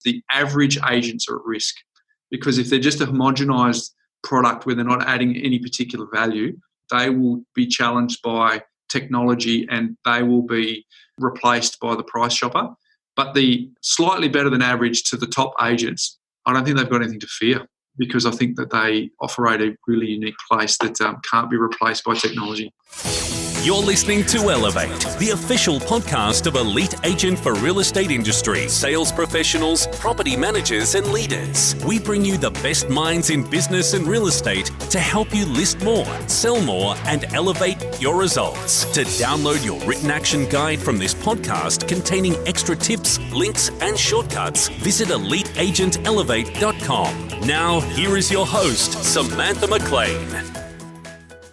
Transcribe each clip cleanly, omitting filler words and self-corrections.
the average agents are at risk, because if they're just a homogenised product where they're not adding any particular value, they will be challenged by technology and they will be replaced by the price shopper. But the slightly better than average to the top agents, I don't think they've got anything to fear, because I think that they operate a really unique place that can't be replaced by technology. You're listening to Elevate, the official podcast of elite agent for real estate industry, sales professionals, property managers and leaders. We bring you the best minds in business and real estate to help you list more, sell more and elevate your results. To download your written action guide from this podcast containing extra tips, links and shortcuts, visit eliteagentelevate.com. Now, here is your host, Samantha McLean.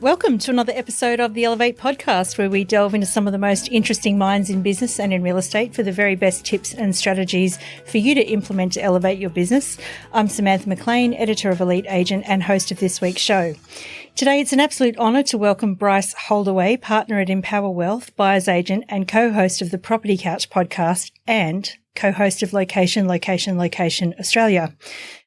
Welcome to another episode of the Elevate podcast, where we delve into some of the most interesting minds in business and in real estate for the very best tips and strategies for you to implement to elevate your business. I'm Samantha McLean, editor of Elite Agent and host of this week's show. Today, it's an absolute honour to welcome Bryce Holdaway, partner at Empower Wealth, buyer's agent and co-host of the Property Couch podcast and co-host of Location Australia.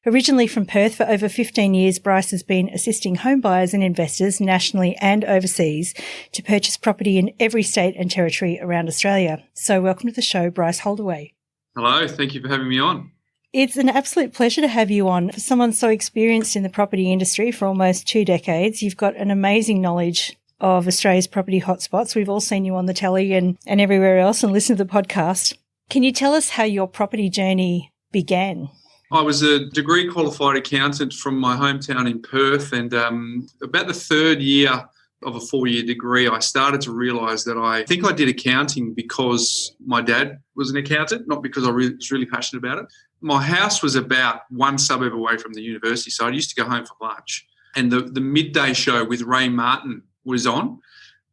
Originally from Perth for over 15 years, Bryce has been assisting home buyers and investors nationally and overseas to purchase property in every state and territory around Australia. So welcome to the show, Bryce Holdaway. Hello, thank you for having me on. It's an absolute pleasure to have you on. For someone so experienced in the property industry for almost 2 decades, you've got an amazing knowledge of Australia's property hotspots. We've all seen you on the telly and everywhere else and listened to the podcast. Can you tell us how your property journey began? I was a degree qualified accountant from my hometown in Perth, and about the third year of a 4-year degree, I started to realise that I think I did accounting because my dad was an accountant, not because I was really passionate about it. My house was about one suburb away from the university, so I used to go home for lunch, and the midday show with Ray Martin was on.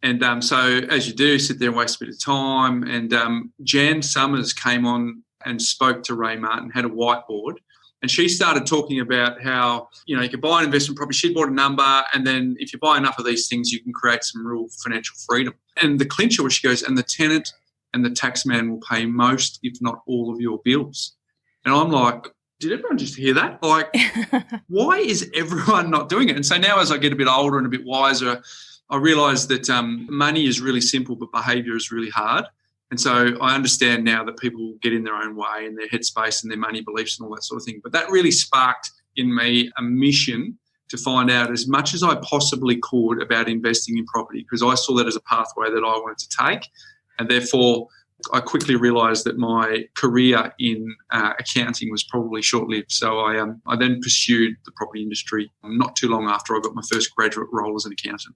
And so, as you do, sit there and waste a bit of time. And Jan Summers came on and spoke to Ray Martin, had a whiteboard, and she started talking about how, you could buy an investment property. She bought a number, and then if you buy enough of these things, you can create some real financial freedom. And the clincher was, she goes, and the tenant and the tax man will pay most, if not all, of your bills. And I'm like, did everyone just hear that? Like, why is everyone not doing it? And so now, as I get a bit older and a bit wiser, I realised that money is really simple, but behaviour is really hard. And so I understand now that people get in their own way and their headspace and their money beliefs and all that sort of thing. But that really sparked in me a mission to find out as much as I possibly could about investing in property, because I saw that as a pathway that I wanted to take. And therefore, I quickly realised that my career in accounting was probably short-lived. So I then pursued the property industry not too long after I got my first graduate role as an accountant.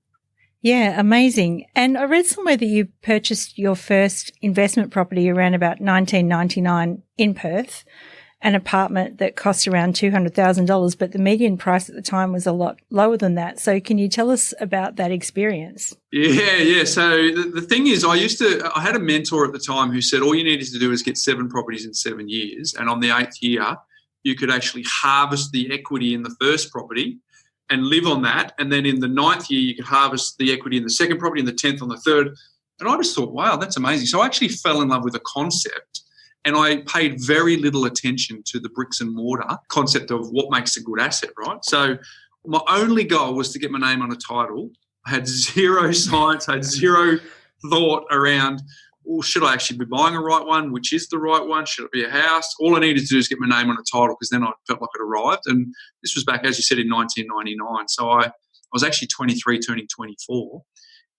Yeah, amazing. And I read somewhere that you purchased your first investment property around about 1999 in Perth, an apartment that cost around $200,000, but the median price at the time was a lot lower than that. So can you tell us about that experience? Yeah. So the thing is, I had a mentor at the time who said all you needed to do is get 7 properties in 7 years. And on the 8th year, you could actually harvest the equity in the first property and live on that. And then in the 9th year, you could harvest the equity in the second property, and the 10th on the third. And I just thought, wow, that's amazing. So I actually fell in love with the concept, and I paid very little attention to the bricks and mortar concept of what makes a good asset, right? So my only goal was to get my name on a title. I had zero science, I had zero thought around, well, should I actually be buying a right one? Which is the right one? Should it be a house? All I needed to do is get my name on a title, because then I felt like it arrived. And this was back, as you said, in 1999. So I was actually 23, turning 24.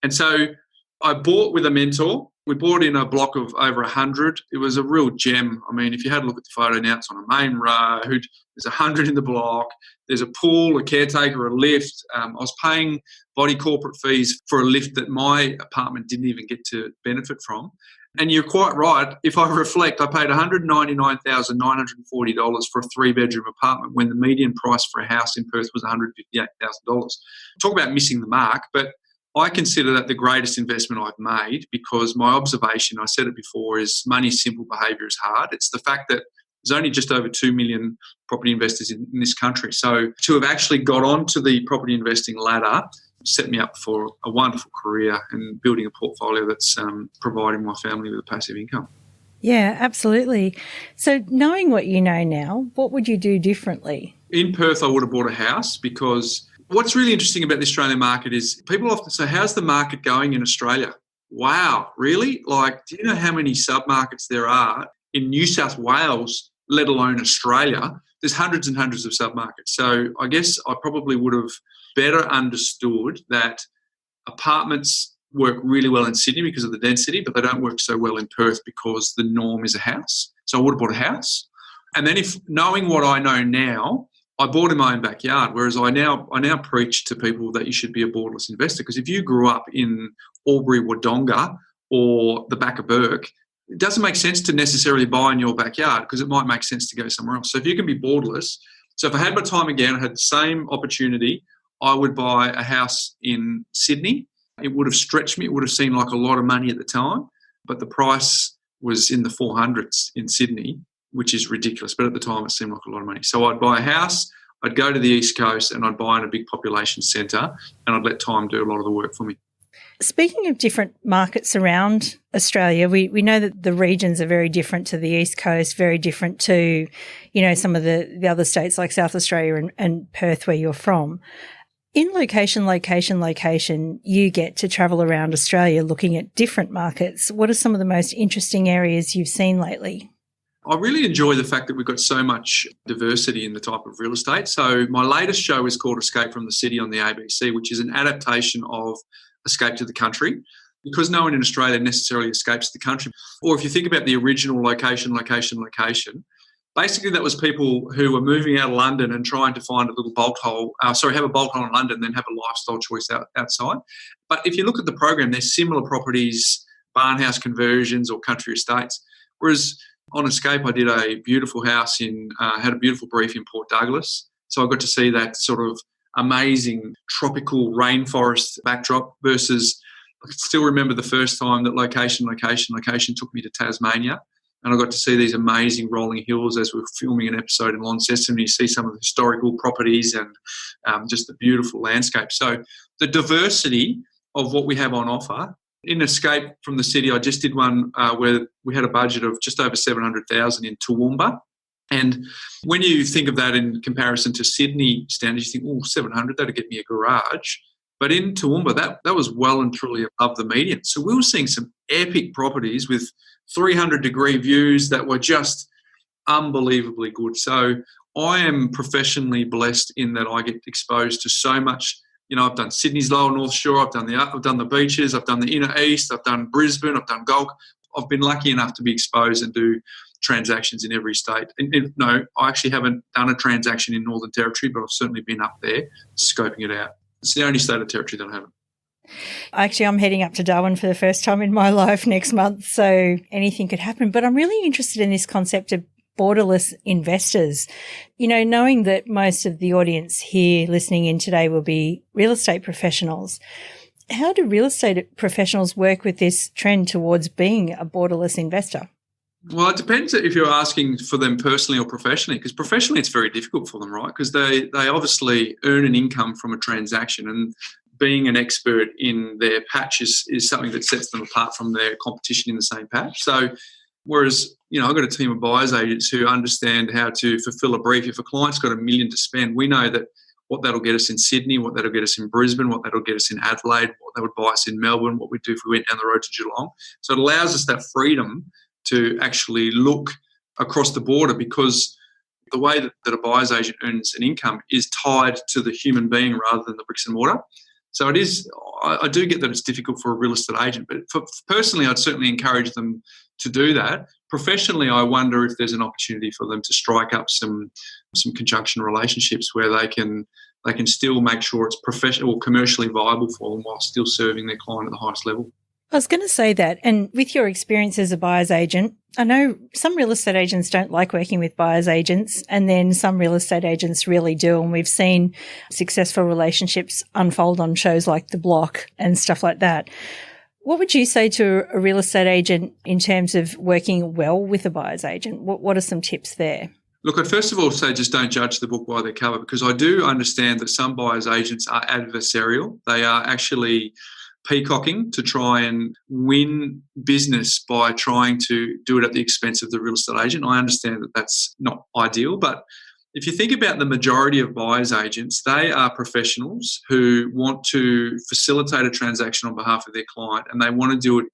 And so I bought with a mentor. We bought in a block of over 100. It was a real gem. I mean, if you had a look at the photo now, it's on a main road. There's 100 in the block. There's a pool, a caretaker, a lift. I was paying body corporate fees for a lift that my apartment didn't even get to benefit from. And you're quite right. If I reflect, I paid $199,940 for a 3-bedroom apartment when the median price for a house in Perth was $158,000. Talk about missing the mark, but I consider that the greatest investment I've made, because my observation, I said it before, is money's simple, behaviour is hard. It's the fact that there's only just over 2 million property investors in this country. So to have actually got onto the property investing ladder set me up for a wonderful career and building a portfolio that's providing my family with a passive income. Yeah, absolutely. So knowing what you know now, what would you do differently? In Perth, I would have bought a house because what's really interesting about the Australian market is people often say, how's the market going in Australia? Wow, really? Like, do you know how many submarkets there are in New South Wales, let alone Australia? There's hundreds and hundreds of submarkets. So I guess I probably would have better understood that apartments work really well in Sydney because of the density, but they don't work so well in Perth because the norm is a house. So I would have bought a house. And then if knowing what I know now, I bought in my own backyard, whereas I now preach to people that you should be a borderless investor, because if you grew up in Albury, Wodonga or the back of Burke, it doesn't make sense to necessarily buy in your backyard because it might make sense to go somewhere else. So if you can be borderless, so if I had my time again, I had the same opportunity, I would buy a house in Sydney. It would have stretched me. It would have seemed like a lot of money at the time, but the price was in the 400s in Sydney, which is ridiculous. But at the time, it seemed like a lot of money. So I'd buy a house, I'd go to the East Coast, and I'd buy in a big population centre, and I'd let time do a lot of the work for me. Speaking of different markets around Australia, we know that the regions are very different to the East Coast, very different to, some of the other states like South Australia and Perth where you're from. In location, you get to travel around Australia looking at different markets. What are some of the most interesting areas you've seen lately? I really enjoy the fact that we've got so much diversity in the type of real estate. So my latest show is called Escape from the City on the ABC, which is an adaptation of Escape to the Country, because no one in Australia necessarily escapes the country. Or if you think about the original location, basically that was people who were moving out of London and trying to find a little bolt hole, have a bolt hole in London, then have a lifestyle choice outside. But if you look at the program, there's similar properties, barnhouse conversions or country estates. Whereas on Escape, I did a beautiful house had a beautiful brief in Port Douglas. So I got to see that sort of amazing tropical rainforest backdrop versus I can still remember the first time that location took me to Tasmania. And I got to see these amazing rolling hills as we were filming an episode in Launceston. You see some of the historical properties and just the beautiful landscape. So the diversity of what we have on offer. In Escape from the City, I just did one where we had a budget of just over $700,000 in Toowoomba. And when you think of that in comparison to Sydney standards, you think, $700, that'll get me a garage. But in Toowoomba, that was well and truly above the median. So we were seeing some epic properties with 300-degree views that were just unbelievably good. So I am professionally blessed in that I get exposed to so much. I've done Sydney's Lower North Shore, I've done the beaches, I've done the Inner East, I've done Brisbane, I've done Gold. I've been lucky enough to be exposed and do transactions in every state. No, I actually haven't done a transaction in Northern Territory, but I've certainly been up there scoping it out. It's the only state of territory that I haven't. Actually, I'm heading up to Darwin for the first time in my life next month, so anything could happen. But I'm really interested in this concept of borderless investors. Knowing that most of the audience here listening in today will be real estate professionals, how do real estate professionals work with this trend towards being a borderless investor? Well, it depends if you're asking for them personally or professionally, because professionally it's very difficult for them, right? Because they obviously earn an income from a transaction, and being an expert in their patch is something that sets them apart from their competition in the same patch. So whereas, I've got a team of buyers agents who understand how to fulfill a brief. If a client's got $1 million to spend, we know that what that'll get us in Sydney, what that'll get us in Brisbane, what that'll get us in Adelaide, what that would buy us in Melbourne, what we'd do if we went down the road to Geelong. So it allows us that freedom to actually look across the border, because the way that a buyer's agent earns an income is tied to the human being rather than the bricks and mortar. So it is, I do get that it's difficult for a real estate agent, but personally, I'd certainly encourage them to do that. Professionally, I wonder if there's an opportunity for them to strike up some conjunction relationships where they can still make sure it's professional or commercially viable for them while still serving their client at the highest level. I was going to say that, and with your experience as a buyer's agent, I know some real estate agents don't like working with buyer's agents, and then some real estate agents really do, and we've seen successful relationships unfold on shows like The Block and stuff like that. What would you say to a real estate agent in terms of working well with a buyer's agent? What are some tips there? Look, I'd first of all say just don't judge the book by their cover, because I do understand that some buyer's agents are adversarial. They are actually peacocking to try and win business by trying to do it at the expense of the real estate agent. I understand that that's not ideal, but if you think about the majority of buyer's agents, they are professionals who want to facilitate a transaction on behalf of their client, and they want to do it.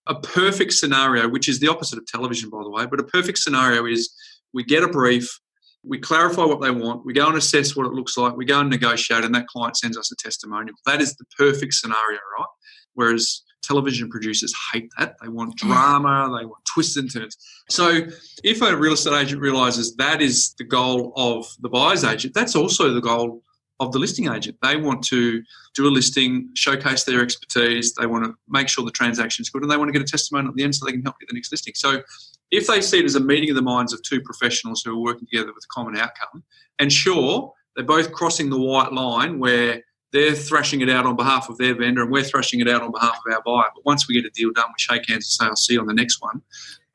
A perfect scenario, which is the opposite of television, by the way, but a perfect scenario is we get a brief, we clarify what they want, we go and assess what it looks like, we go and negotiate, and that client sends us a testimonial. That is the perfect scenario, right? Whereas television producers hate that. They want drama, they want twists and turns. So if a real estate agent realises that is the goal of the buyer's agent, that's also the goal of the listing agent. They want to do a listing, showcase their expertise, they want to make sure the transaction's good, and they want to get a testimonial at the end so they can help get the next listing. So if they see it as a meeting of the minds of two professionals who are working together with a common outcome, and sure, they're both crossing the white line where they're thrashing it out on behalf of their vendor and we're thrashing it out on behalf of our buyer. But once we get a deal done, we shake hands and say, I'll see you on the next one.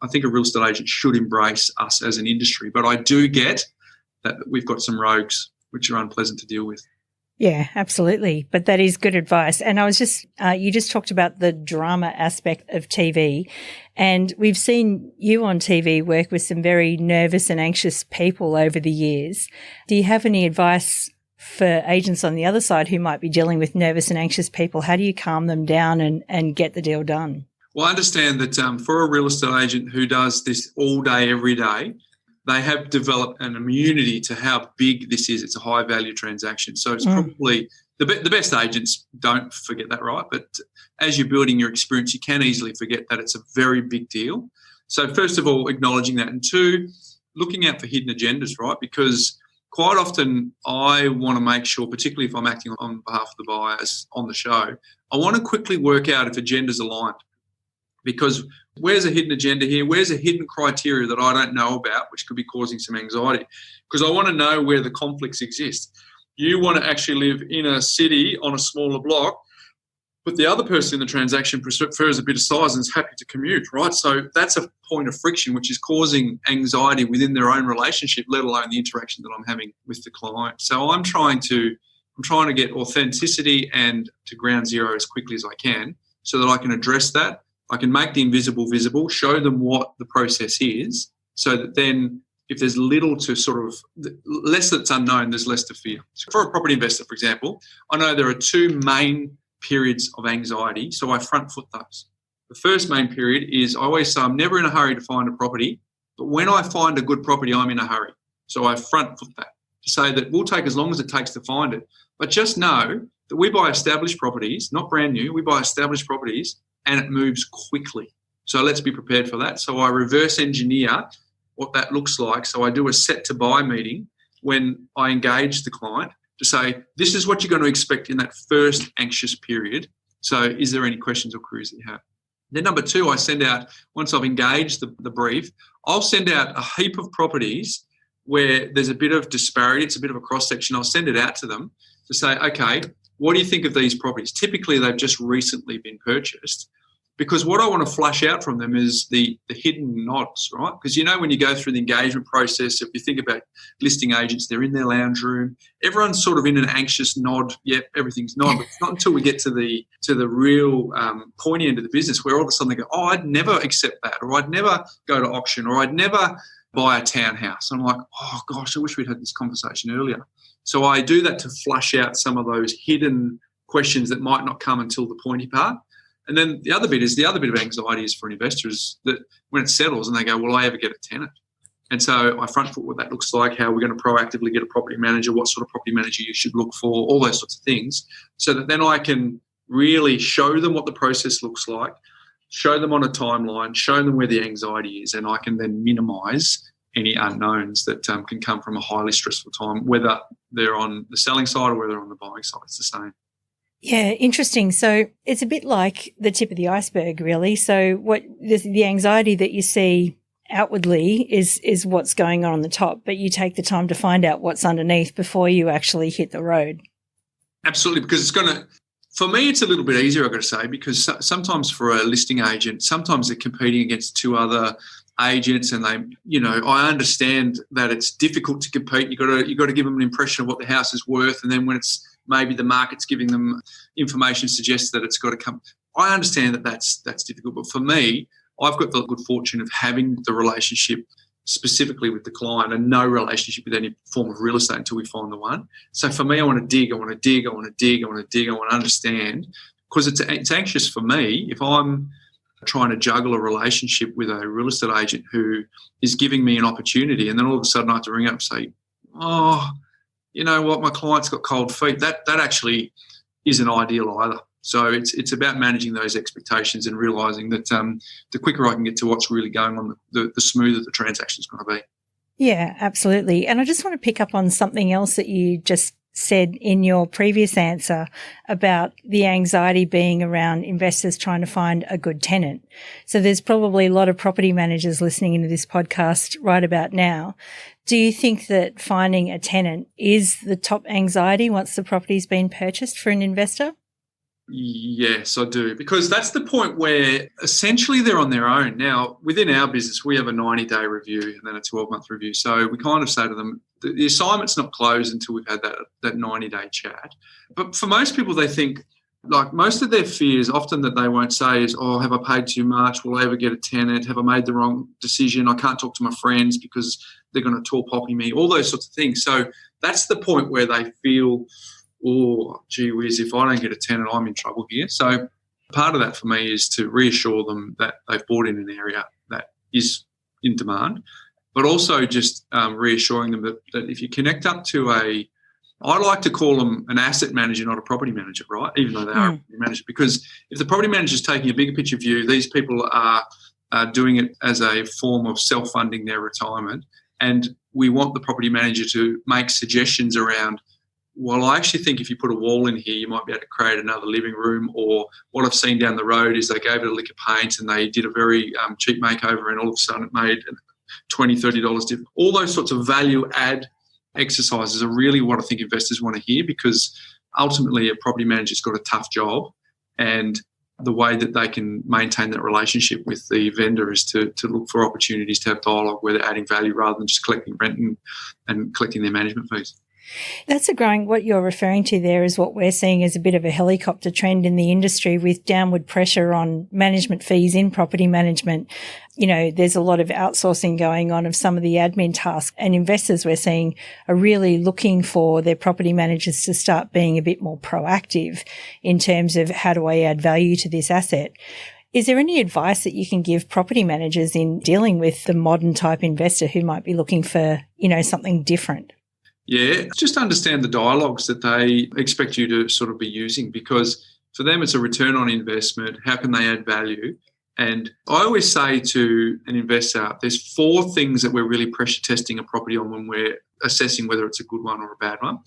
I think a real estate agent should embrace us as an industry. But I do get that we've got some rogues which are unpleasant to deal with. Yeah, absolutely. But that is good advice. And I was you just talked about the drama aspect of TV, and we've seen you on TV work with some very nervous and anxious people over the years. Do you have any advice for agents on the other side who might be dealing with nervous and anxious people? How do you calm them down and get the deal done? Well, I understand that for a real estate agent who does this all day, every day, they have developed an immunity to how big this is. It's a high-value transaction. So it's probably the best agents don't forget that, right? But as you're building your experience, you can easily forget that it's a very big deal. So first of all, acknowledging that. And two, looking out for hidden agendas, right? Because quite often I want to make sure, particularly if I'm acting on behalf of the buyers on the show, I want to quickly work out if agendas aligned. Because where's a hidden agenda here? Where's a hidden criteria that I don't know about, which could be causing some anxiety? Because I want to know where the conflicts exist. You want to actually live in a city on a smaller block, but the other person in the transaction prefers a bit of size and is happy to commute, right? So that's a point of friction, which is causing anxiety within their own relationship, let alone the interaction that I'm having with the client. So I'm trying to get authenticity and to ground zero as quickly as I can so that I can address that. I can make the invisible visible, show them what the process is, so that then if there's little to sort of less that's unknown, there's less to fear. So for a property investor, for example, I know there are two main periods of anxiety, so I front foot those. The first main period is I always say I'm never in a hurry to find a property, but when I find a good property, I'm in a hurry. So I front foot that to say that we'll take as long as it takes to find it. But just know that we buy established properties, not brand new, we buy established properties and it moves quickly. So let's be prepared for that. So I reverse engineer what that looks like. So I do a set to buy meeting when I engage the client to say, this is what you're going to expect in that first anxious period. So is there any questions or queries that you have? Then number two, I send out, once I've engaged the brief, I'll send out a heap of properties where there's a bit of disparity, it's a bit of a cross-section. I'll send it out to them to say, okay, what do you think of these properties? Typically, they've just recently been purchased. Because what I want to flush out from them is the hidden nods, right? Because, you know, when you go through the engagement process, if you think about listing agents, they're in their lounge room. Everyone's sort of in an anxious nod. Yep, everything's nod. But it's not until we get to the real pointy end of the business where all of a sudden they go, oh, I'd never accept that, or I'd never go to auction, or I'd never buy a townhouse. I'm like, oh, gosh, I wish we'd had this conversation earlier. So I do that to flush out some of those hidden questions that might not come until the pointy part. And then the other bit of anxiety is for an investor is that when it settles and they go, will I ever get a tenant? And so I front foot what that looks like, how we're going to proactively get a property manager, what sort of property manager you should look for, all those sorts of things, so that then I can really show them what the process looks like, show them on a timeline, show them where the anxiety is, and I can then minimise any unknowns that can come from a highly stressful time, whether they're on the selling side or whether they're on the buying side. It's the same. Yeah, interesting. So it's a bit like the tip of the iceberg, really. So what the anxiety that you see outwardly is what's going on the top, but you take the time to find out what's underneath before you actually hit the road. Absolutely, because it's going to, for me, it's a little bit easier, I've got to say, because sometimes for a listing agent, sometimes they're competing against two other agents, and I understand that it's difficult to compete. You got to give them an impression of what the house is worth, and then when it's maybe the market's giving them information suggests that it's got to come. I understand that that's difficult, but for me, I've got the good fortune of having the relationship specifically with the client and no relationship with any form of real estate until we find the one. So for me, I want to dig, I want to understand, because it's anxious for me if I'm trying to juggle a relationship with a real estate agent who is giving me an opportunity, and then all of a sudden I have to ring up and say, oh, you know what, my client's got cold feet. That actually isn't ideal either. So it's about managing those expectations and realising that the quicker I can get to what's really going on, the smoother the transaction's going to be. Yeah, absolutely. And I just want to pick up on something else that you just said in your previous answer about the anxiety being around investors trying to find a good tenant. So there's probably a lot of property managers listening into this podcast right about now. Do you think that finding a tenant is the top anxiety once the property's been purchased for an investor? Yes, I do, because that's the point where essentially they're on their own. Now, within our business, we have a 90-day review and then a 12-month review. So we kind of say to them, the assignment's not closed until we've had that 90-day chat. But for most people, they think, like, most of their fears often that they won't say is, oh, have I paid too much? Will I ever get a tenant? Have I made the wrong decision? I can't talk to my friends because they're going to tall poppy me, all those sorts of things. So that's the point where they feel, oh, gee whiz, if I don't get a tenant, I'm in trouble here. So part of that for me is to reassure them that they've bought in an area that is in demand, but also just reassuring them that if you connect up to I like to call them an asset manager, not a property manager, right? Even though they are a property manager, because if the property manager is taking a bigger picture view, these people are doing it as a form of self-funding their retirement. And we want the property manager to make suggestions around, well, I actually think if you put a wall in here, you might be able to create another living room. Or what I've seen down the road is they gave it a lick of paint and they did a very cheap makeover, and all of a sudden it made $20, $30 difference. All those sorts of value add exercises are really what I think investors want to hear, because ultimately a property manager's got a tough job, and the way that they can maintain that relationship with the vendor is to look for opportunities to have dialogue where they're adding value rather than just collecting rent and collecting their management fees. That's what you're referring to there is what we're seeing as a bit of a helicopter trend in the industry, with downward pressure on management fees in property management. You know, there's a lot of outsourcing going on of some of the admin tasks, and investors we're seeing are really looking for their property managers to start being a bit more proactive in terms of how do I add value to this asset. Is there any advice that you can give property managers in dealing with the modern type investor who might be looking for, something different? Yeah, just understand the dialogues that they expect you to sort of be using, because for them it's a return on investment. How can they add value? And I always say to an investor, there's 4 things that we're really pressure testing a property on when we're assessing whether it's a good one or a bad one.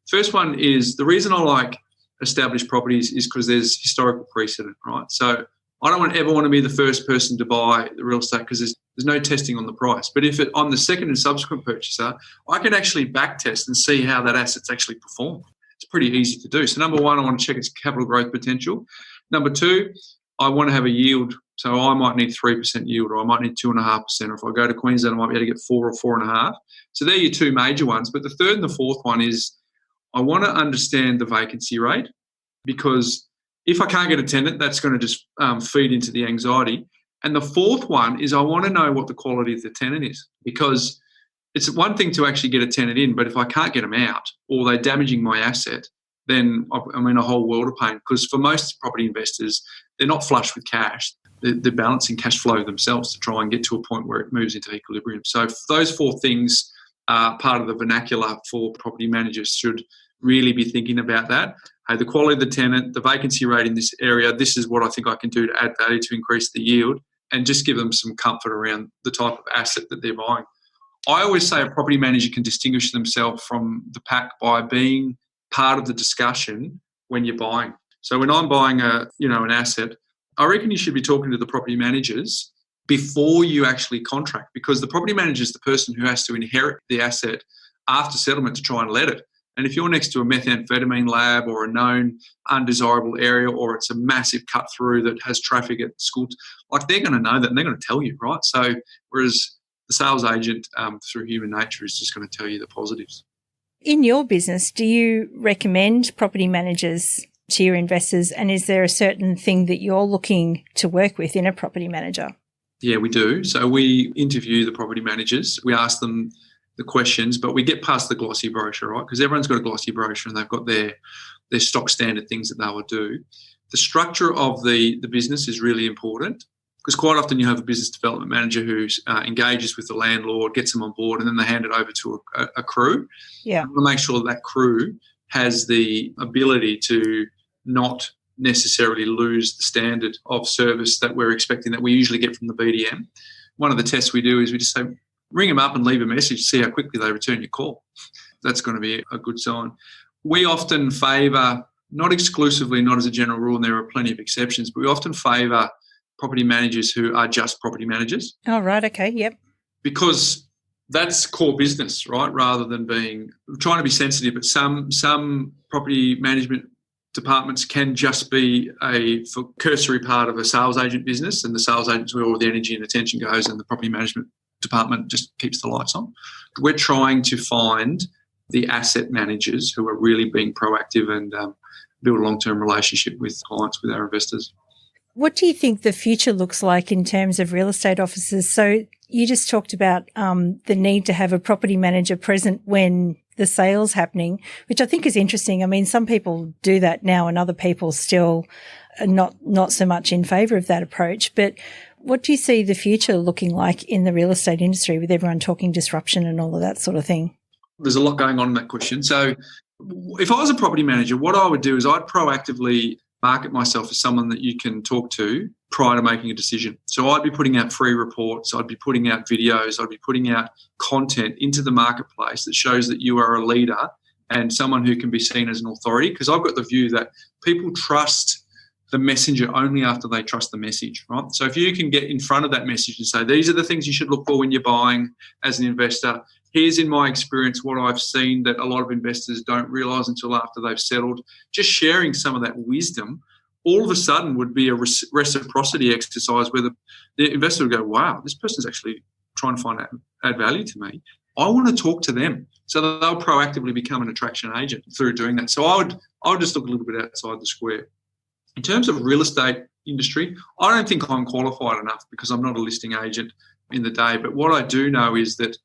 First one is, the reason I like established properties is because there's historical precedent, right? So I don't ever want to be the first person to buy the real estate because there's no testing on the price. But if I'm the second and subsequent purchaser, I can actually back test and see how that asset's actually performed. It's pretty easy to do. So number 1, I want to check its capital growth potential. Number 2, I want to have a yield. So I might need 3% yield, or I might need 2.5%. Or if I go to Queensland, I might be able to get 4 or 4.5. So they're your 2 major ones. But the third and the fourth one is, I want to understand the vacancy rate, because if I can't get a tenant, that's going to just feed into the anxiety. And the fourth one is, I want to know what the quality of the tenant is, because it's one thing to actually get a tenant in, but if I can't get them out or they're damaging my asset, then I'm in a whole world of pain, because for most property investors, they're not flush with cash. They're balancing cash flow themselves to try and get to a point where it moves into equilibrium. So those 4 things are part of the vernacular for property managers should really be thinking about that. Hey, the quality of the tenant, the vacancy rate in this area, this is what I think I can do to add value to increase the yield, and just give them some comfort around the type of asset that they're buying. I always say a property manager can distinguish themselves from the pack by being part of the discussion when you're buying. So when I'm buying an asset, I reckon you should be talking to the property managers before you actually contract, because the property manager is the person who has to inherit the asset after settlement to try and let it. And if you're next to a methamphetamine lab or a known undesirable area, or it's a massive cut through that has traffic at school, like they're going to know that and they're going to tell you, right? So whereas the sales agent through human nature is just going to tell you the positives. In your business, do you recommend property managers to your investors? And is there a certain thing that you're looking to work with in a property manager? Yeah, we do. So we interview the property managers. We ask them the questions, but we get past the glossy brochure, right? Because everyone's got a glossy brochure and they've got their stock standard things that they will do. The structure of the business is really important, because quite often you have a business development manager who engages with the landlord, gets them on board, and then they hand it over to a crew. Yeah. We want to make sure that crew has the ability to not necessarily lose the standard of service that we're expecting, that we usually get from the BDM. One of the tests we do is we just say, ring them up and leave a message, see how quickly they return your call. That's going to be a good sign. We often favour, not exclusively, not as a general rule, and there are plenty of exceptions, but we often favour property managers who are just property managers. Oh, right. Okay. Yep. Because that's core business, right? Rather than trying to be sensitive, but some property management departments can just be a cursory part of a sales agent business, and the sales agent's where all the energy and attention goes, and the property management department just keeps the lights on. We're trying to find the asset managers who are really being proactive and build a long-term relationship with clients, with our investors. What do you think the future looks like in terms of real estate offices? So you just talked about the need to have a property manager present when the sale's happening, which I think is interesting. I mean, some people do that now and other people still are not so much in favour of that approach. But what do you see the future looking like in the real estate industry, with everyone talking disruption and all of that sort of thing? There's a lot going on in that question. So if I was a property manager, what I would do is I'd proactively market myself as someone that you can talk to prior to making a decision. So I'd be putting out free reports, I'd be putting out videos, I'd be putting out content into the marketplace that shows that you are a leader and someone who can be seen as an authority, because I've got the view that people trust the messenger only after they trust the message, right? So if you can get in front of that message and say, these are the things you should look for when you're buying as an investor. Here's, in my experience, what I've seen that a lot of investors don't realise until after they've settled. Just sharing some of that wisdom all of a sudden would be a reciprocity exercise where the investor would go, wow, this person's actually trying to add value to me. I want to talk to them. So that they'll proactively become an attraction agent through doing that. So I would just look a little bit outside the square. In terms of real estate industry, I don't think I'm qualified enough because I'm not a listing agent in the day. But what I do know is that,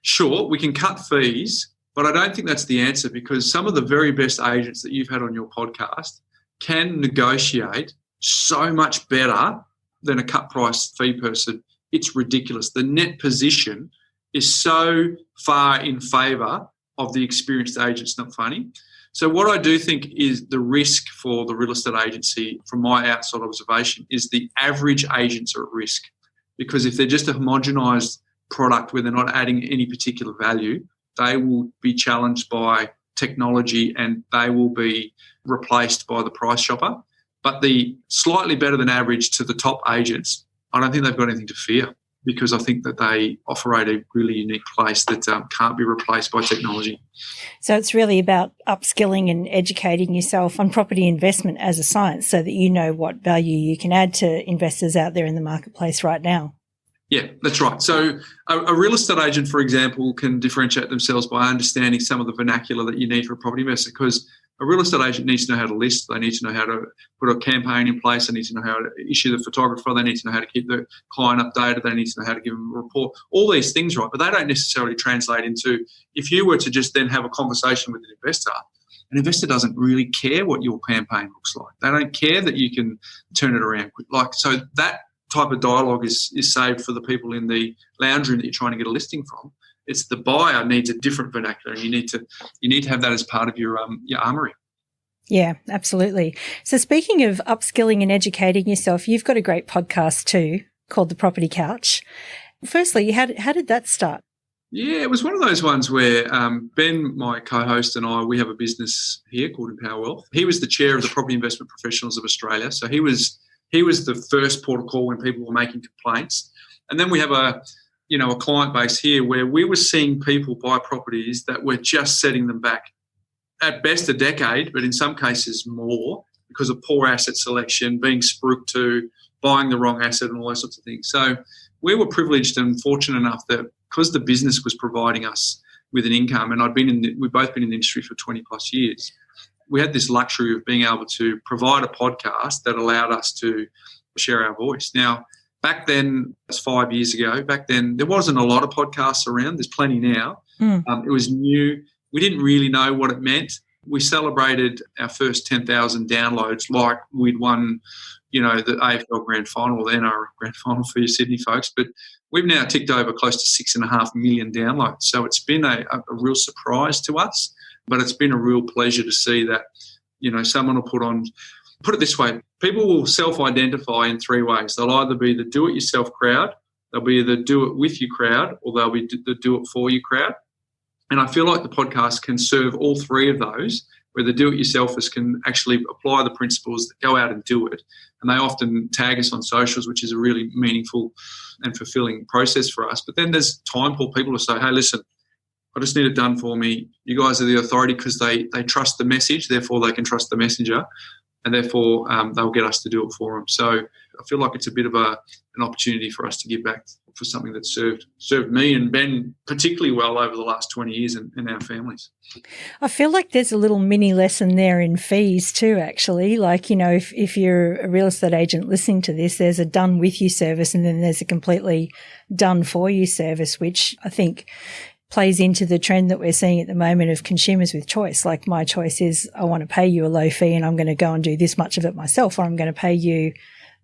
sure, we can cut fees, but I don't think that's the answer, because some of the very best agents that you've had on your podcast can negotiate so much better than a cut price fee person. It's ridiculous. The net position is so far in favour of the experienced agents, not funny. So what I do think is the risk for the real estate agency, from my outside observation, is the average agents are at risk, because if they're just a homogenised product where they're not adding any particular value, they will be challenged by technology and they will be replaced by the price shopper. But the slightly better than average to the top agents, I don't think they've got anything to fear, because I think that they operate a really unique place that can't be replaced by technology. So it's really about upskilling and educating yourself on property investment as a science, so that you know what value you can add to investors out there in the marketplace right now. Yeah, that's right. So a real estate agent, for example, can differentiate themselves by understanding some of the vernacular that you need for a property investor, because a real estate agent needs to know how to list, they need to know how to put a campaign in place, they need to know how to issue the photographer, they need to know how to keep the client updated, they need to know how to give them a report, all these things, right? But they don't necessarily translate into, if you were to just then have a conversation with an investor doesn't really care what your campaign looks like. They don't care that you can turn it around quick. So that type of dialogue is saved for the people in the lounge room that you're trying to get a listing from. It's the buyer needs a different vernacular, and you need to have that as part of your armoury. Yeah, absolutely. So speaking of upskilling and educating yourself, you've got a great podcast too called The Property Couch. Firstly, how did that start? Yeah, it was one of those ones where Ben, my co-host, and we have a business here called Empower Wealth. He was the chair of the Property Investment Professionals of Australia, so he was the first port of call when people were making complaints. And then we have a client base here where we were seeing people buy properties that were just setting them back at best a decade, but in some cases more, because of poor asset selection, being spruiked to, buying the wrong asset and all those sorts of things. So we were privileged and fortunate enough that because the business was providing us with an income, and we've both been in the industry for 20 plus years, we had this luxury of being able to provide a podcast that allowed us to share our voice. Now, back then, that's 5 years ago, back then there wasn't a lot of podcasts around. There's plenty now. It was new. We didn't really know what it meant. We celebrated our first 10,000 downloads like we'd won, the AFL Grand Final or the NRL Grand Final for your Sydney folks. But we've now ticked over close to 6.5 million downloads. So it's been a real surprise to us, but it's been a real pleasure to see that, someone will put it this way, people will self-identify in three ways. They'll either be the do-it-yourself crowd, they'll be the do-it-with-you crowd, or they'll be the do-it-for-you crowd. And I feel like the podcast can serve all three of those, where the do-it-yourselfers can actually apply the principles that go out and do it. And they often tag us on socials, which is a really meaningful and fulfilling process for us. But then there's time for people to say, hey, listen, I just need it done for me. You guys are the authority because they trust the message, therefore they can trust the messenger, and therefore they'll get us to do it for them. So I feel like it's a bit of an opportunity for us to give back for something that served me and Ben particularly well over the last 20 years and our families. I feel like there's a little mini lesson there in fees too, actually. Like, if you're a real estate agent listening to this, there's a done with you service and then there's a completely done for you service, which I think plays into the trend that we're seeing at the moment of consumers with choice. Like, my choice is I want to pay you a low fee and I'm going to go and do this much of it myself, or I'm going to pay you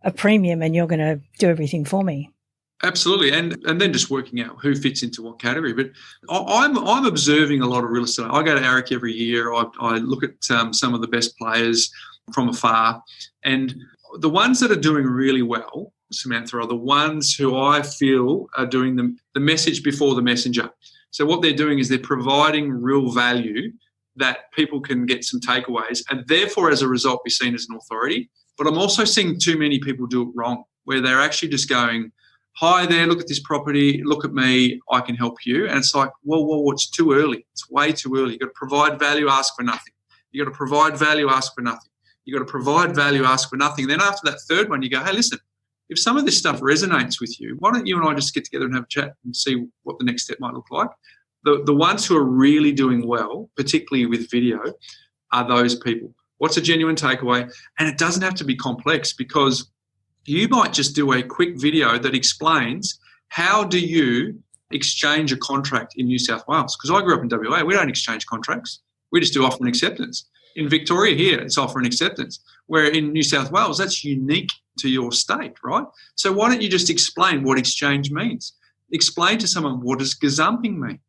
a premium and you're going to do everything for me. Absolutely, and then just working out who fits into what category. But I'm observing a lot of real estate. I go to ARIC every year. I look at some of the best players from afar, and the ones that are doing really well, Samantha, are the ones who I feel are doing the message before the messenger. So what they're doing is they're providing real value that people can get some takeaways and therefore, as a result, be seen as an authority. But I'm also seeing too many people do it wrong, where they're actually just going, hi there, look at this property, look at me, I can help you. And it's like, whoa, it's too early. It's way too early. You've got to provide value, ask for nothing. You've got to provide value, ask for nothing. You've got to provide value, ask for nothing. And then after that third one, you go, hey, listen, if some of this stuff resonates with you, why don't you and I just get together and have a chat and see what the next step might look like? The ones who are really doing well, particularly with video, are those people. What's a genuine takeaway? And it doesn't have to be complex, because you might just do a quick video that explains how do you exchange a contract in New South Wales. Because I grew up in WA, we don't exchange contracts. We just do offer and acceptance. In Victoria here, it's offer and acceptance. Where in New South Wales, that's unique to your state, right? So why don't you just explain what exchange means? Explain to someone, what does gazumping mean?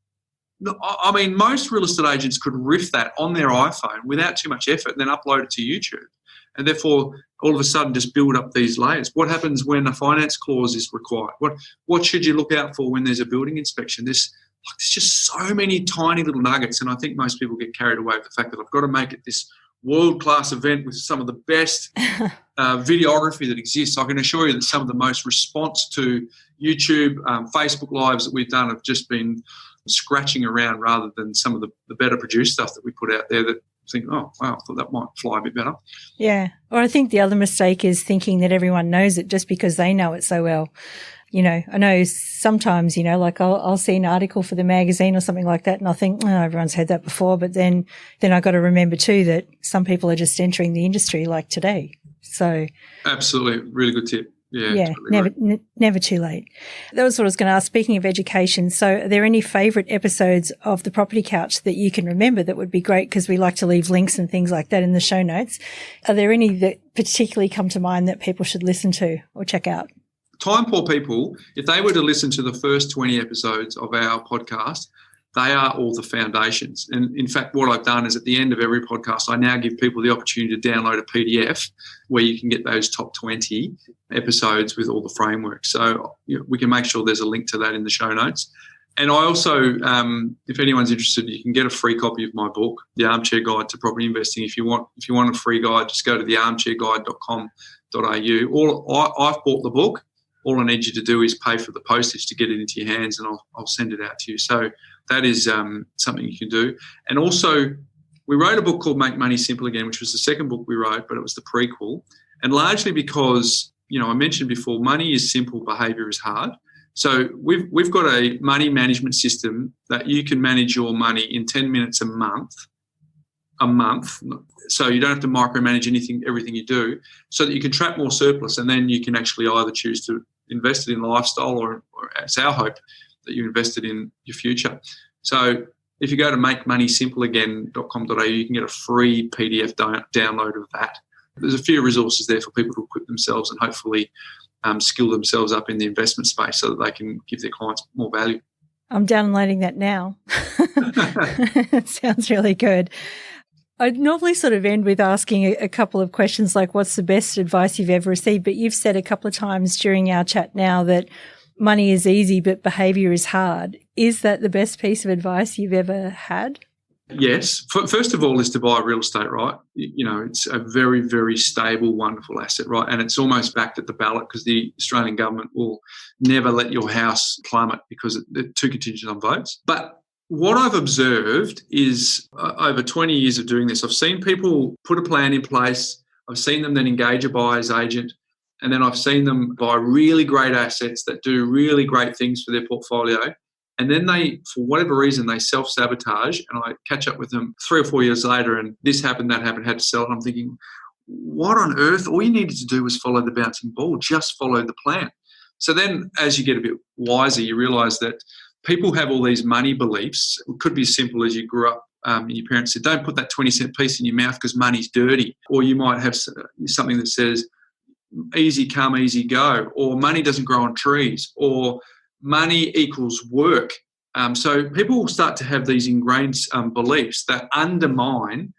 I mean, most real estate agents could riff that on their iPhone without too much effort and then upload it to YouTube. And therefore, all of a sudden, just build up these layers. What happens when a finance clause is required? What should you look out for when there's a building inspection? There's just so many tiny little nuggets, and I think most people get carried away with the fact that I've got to make it this world-class event with some of the best videography that exists. I can assure you that some of the most response to YouTube, Facebook Lives that we've done have just been scratching around rather than some of the better produced stuff that we put out there that think, oh, wow, I thought that might fly a bit better. Yeah. Or I think the other mistake is thinking that everyone knows it just because they know it so well. I know sometimes, like I'll see an article for the magazine or something like that and I think, oh, everyone's heard that before. But then I got to remember too that some people are just entering the industry like today. So absolutely. Really good tip. Yeah, never too late. That was what I was going to ask. Speaking of education, so are there any favourite episodes of the Property Couch that you can remember that would be great, because we like to leave links and things like that in the show notes? Are there any that particularly come to mind that people should listen to or check out? Time poor people, if they were to listen to the first 20 episodes of our podcast, they are all the foundations. And in fact, what I've done is at the end of every podcast, I now give people the opportunity to download a PDF where you can get those top 20 episodes with all the framework. So we can make sure there's a link to that in the show notes. And I also, if anyone's interested, you can get a free copy of my book, The Armchair Guide to Property Investing. If you want a free guide, just go to thearmchairguide.com.au. I've bought the book. All I need you to do is pay for the postage to get it into your hands, and I'll send it out to you. So that is something you can do. And also, we wrote a book called Make Money Simple Again, which was the second book we wrote, but it was the prequel. And largely because, I mentioned before, money is simple, behaviour is hard. So we've got a money management system that you can manage your money in 10 minutes a month. So you don't have to micromanage everything you do, so that you can trap more surplus, and then you can actually either choose to invest it in lifestyle or it's our hope that you invest it in your future. So if you go to makemoneysimpleagain.com.au, you can get a free PDF download of that. There's a few resources there for people to equip themselves and hopefully skill themselves up in the investment space so that they can give their clients more value. I'm downloading that now. It sounds really good. I'd normally sort of end with asking a couple of questions like, what's the best advice you've ever received? But you've said a couple of times during our chat now that money is easy, but behaviour is hard. Is that the best piece of advice you've ever had? Yes. First of all is to buy real estate, right? It's a very, very stable, wonderful asset, right? And it's almost backed at the ballot because the Australian government will never let your house plummet because they're too contingent on votes. But what I've observed is over 20 years of doing this, I've seen people put a plan in place. I've seen them then engage a buyer's agent. And then I've seen them buy really great assets that do really great things for their portfolio. And then they, for whatever reason, they self-sabotage, and I catch up with them 3 or 4 years later and this happened, that happened, had to sell it. And I'm thinking, what on earth? All you needed to do was follow the bouncing ball, just follow the plan. So then as you get a bit wiser, you realise that people have all these money beliefs. It could be as simple as you grew up and your parents said, don't put that 20-cent piece in your mouth because money's dirty. Or you might have something that says, easy come, easy go, or money doesn't grow on trees, or money equals work. So people will start to have these ingrained beliefs that undermine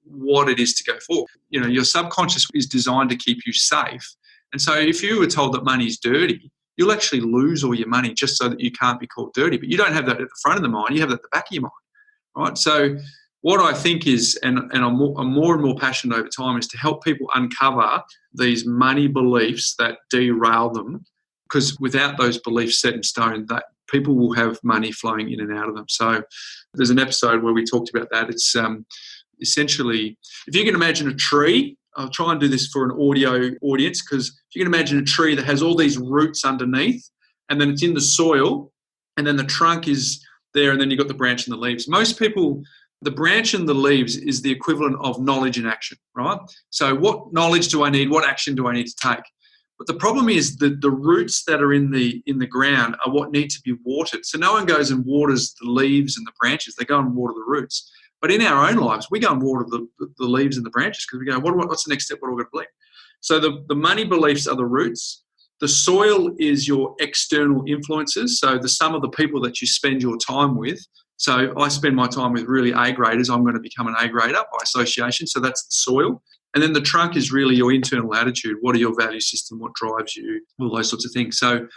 what it is to go forward. Your subconscious is designed to keep you safe. And so if you were told that money is dirty, you'll actually lose all your money just so that you can't be called dirty. But you don't have that at the front of the mind, you have that at the back of your mind, right? So what I think is, and I'm more and more passionate over time, is to help people uncover these money beliefs that derail them, because without those beliefs set in stone, that people will have money flowing in and out of them. So there's an episode where we talked about that. It's essentially, if you can imagine a tree, I'll try and do this for an audio audience, because if you can imagine a tree that has all these roots underneath, and then it's in the soil, and then the trunk is there, and then you've got the branch and the leaves. Most people, the branch and the leaves is the equivalent of knowledge and action, right? So what knowledge do I need? What action do I need to take? But the problem is that the roots that are in the ground are what need to be watered. So no one goes and waters the leaves and the branches. They go and water the roots. But in our own lives, we go and water the leaves and the branches because we go, what's the next step? What are we going to believe? So the money beliefs are the roots. The soil is your external influences. So the sum of the people that you spend your time with. So I spend my time with really A-graders. I'm going to become an A-grader by association. So that's the soil. And then the trunk is really your internal attitude. What are your value system? What drives you? All those sorts of things. So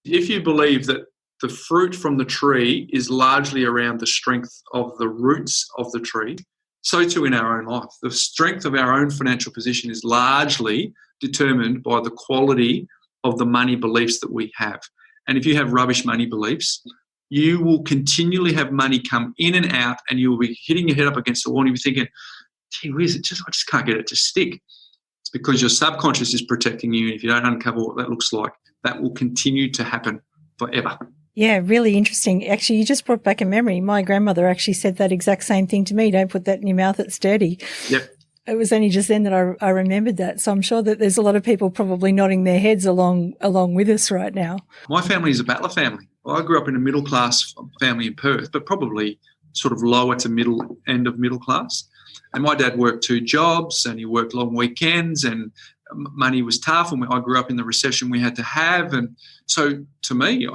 if you believe that the fruit from the tree is largely around the strength of the roots of the tree, so too in our own life. The strength of our own financial position is largely determined by the quality of the money beliefs that we have. And if you have rubbish money beliefs, you will continually have money come in and out, and you will be hitting your head up against the wall and you'll be thinking, gee whiz, I just can't get it to stick. It's because your subconscious is protecting you, and if you don't uncover what that looks like, that will continue to happen forever. Yeah, really interesting. Actually, you just brought back a memory. My grandmother actually said that exact same thing to me. Don't put that in your mouth, it's dirty. Yep. It was only just then that I remembered that. So I'm sure that there's a lot of people probably nodding their heads along with us right now. My family is a battler family. I grew up in a middle-class family in Perth, but probably sort of lower to middle end of middle class. And my dad worked 2 jobs and he worked long weekends and money was tough, and I grew up in the recession we had to have. And so to me,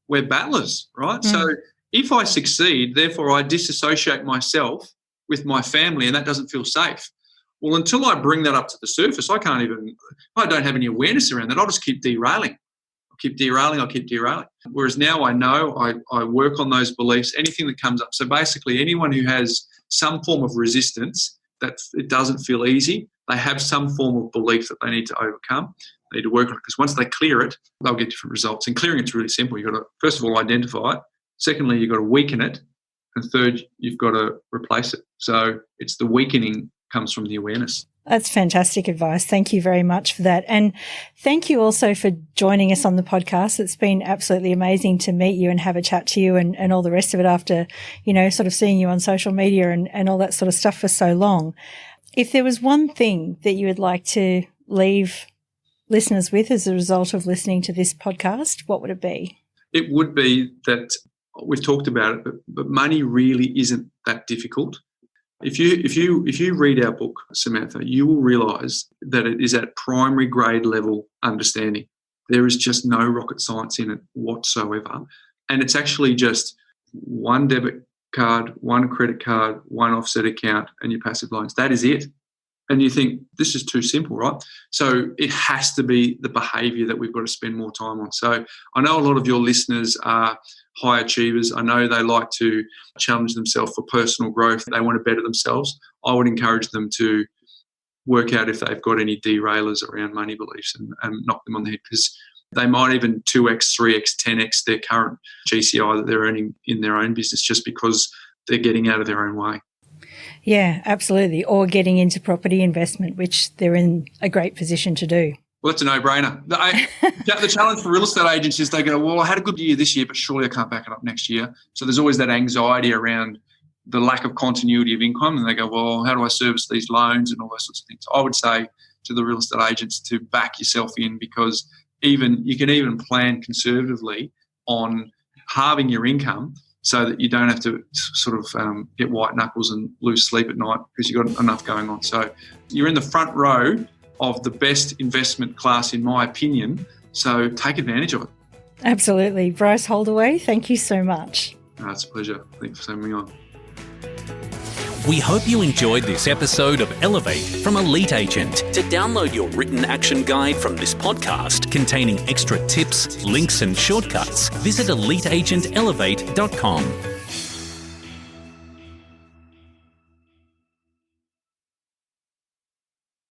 we're battlers, right? Mm. So if I succeed, therefore I disassociate myself with my family, and that doesn't feel safe. Well, until I bring that up to the surface, I don't have any awareness around that. I'll just keep derailing. I'll keep derailing. Whereas now I know I work on those beliefs, anything that comes up. So basically anyone who has some form of resistance, that it doesn't feel easy, they have some form of belief that they need to overcome. They need to work on it, because once they clear it, they'll get different results. And clearing it's really simple. You've got to, first of all, identify it. Secondly, you've got to weaken it. And third, you've got to replace it. So it's the weakening comes from the awareness. That's fantastic advice. Thank you very much for that. And thank you also for joining us on the podcast. It's been absolutely amazing to meet you and have a chat to you and all the rest of it after, sort of seeing you on social media and all that sort of stuff for so long. If there was one thing that you would like to leave listeners with as a result of listening to this podcast, what would it be? It would be that we've talked about it, but money really isn't that difficult. If you read our book, Samantha, you will realise that it is at primary grade level understanding. There is just no rocket science in it whatsoever. And it's actually just one debit card, one credit card, one offset account, and your passive loans. That is it. And you think, this is too simple, right? So it has to be the behaviour that we've got to spend more time on. So I know a lot of your listeners are high achievers. I know they like to challenge themselves for personal growth. They want to better themselves. I would encourage them to work out if they've got any derailers around money beliefs and knock them on the head, because they might even 2x, 3x, 10x their current GCI that they're earning in their own business just because they're getting out of their own way. Yeah, absolutely. Or getting into property investment, which they're in a great position to do. Well, that's a no-brainer. The challenge for real estate agents is they go, well, I had a good year this year, but surely I can't back it up next year. So there's always that anxiety around the lack of continuity of income. And they go, well, how do I service these loans and all those sorts of things? I would say to the real estate agents to back yourself in, because you can even plan conservatively on halving your income so that you don't have to sort of get white knuckles and lose sleep at night because you've got enough going on. So you're in the front row of the best investment class, in my opinion. So take advantage of it. Absolutely. Bryce Holdaway, thank you so much. It's a pleasure. Thanks for having me on. We hope you enjoyed this episode of Elevate from Elite Agent. To download your written action guide from this podcast containing extra tips, links and shortcuts, visit eliteagentelevate.com.